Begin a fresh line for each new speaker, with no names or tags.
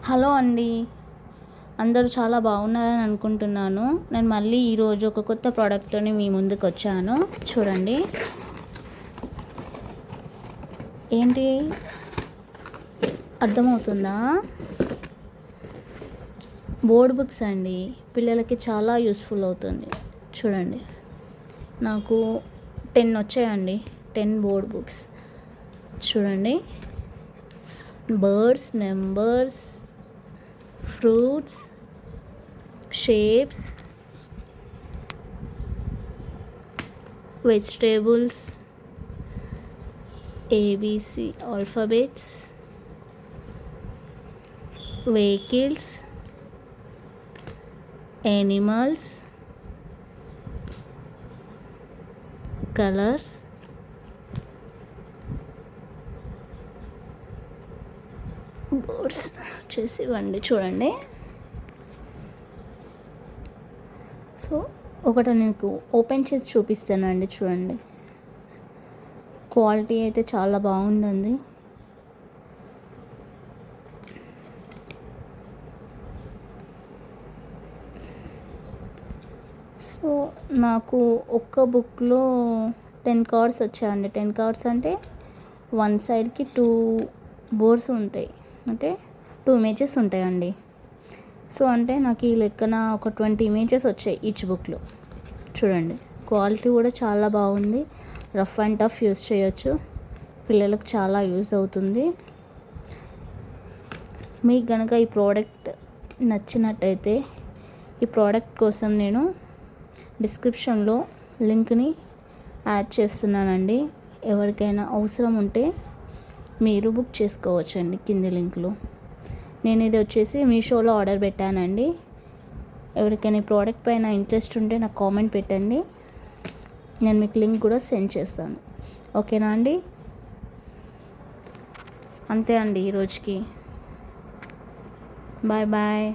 Hello అండి. అందరూ చాలా బాగున్నారని అనుకుంటున్నాను. నేను మళ్ళీ ఈరోజు ఒక కొత్త ప్రోడక్ట్‌తోని మీ ముందుకు వచ్చాను. చూడండి. ఏంటి అర్థమవుతుందా? బోర్డ్ బుక్స్ అండి. పిల్లలకి చాలా యూస్ఫుల్ అవుతుంది. చూడండి. నాకు 10 వచ్చాయండి. 10 బోర్డ్ బుక్స్. చూడండి. Birds, numbers, fruits, shapes, vegetables, ABC alphabets, vehicles, animals, colors, birds వచ్చేసి ఇవ్వండి. చూడండి. సో ఒకటి నీకు ఓపెన్ చేసి చూపిస్తానండి. చూడండి. క్వాలిటీ అయితే చాలా బాగుందండి. సో నాకు ఒక్క బుక్లో 10 కార్డ్స్ వచ్చాయండి. 10 కార్డ్స్ అంటే వన్ సైడ్కి 2 బోర్డ్స్ ఉంటాయి, అంటే 2 ఇమేజెస్ ఉంటాయండి. సో అంటే నాకు ఈ లెక్కన ఒక 20 ఇమేజెస్ వచ్చాయి ఈచ్ బుక్లో. చూడండి. క్వాలిటీ కూడా చాలా బాగుంది. రఫ్ అండ్ టఫ్ యూస్ చేయొచ్చు. పిల్లలకు చాలా యూస్ అవుతుంది. మీకు కనుక ఈ ప్రోడక్ట్ నచ్చినట్టయితే ఈ ప్రోడక్ట్ కోసం నేను డిస్క్రిప్షన్లో లింక్ని యాడ్ చేస్తున్నానండి. ఎవరికైనా అవసరం ఉంటే మీరు బుక్ చేసుకోవచ్చండి కింది లింక్లో. నేను ఇది వచ్చేసి మీషోలో ఆర్డర్ పెట్టానండి. ఎవరికైనా ఈ ప్రోడక్ట్ పైన ఇంట్రెస్ట్ ఉంటే నాకు కామెంట్ పెట్టండి. నేను మీకు లింక్ కూడా సెండ్ చేస్తాను. ఓకేనా అండి? అంతే అండి ఈరోజుకి. Bye bye.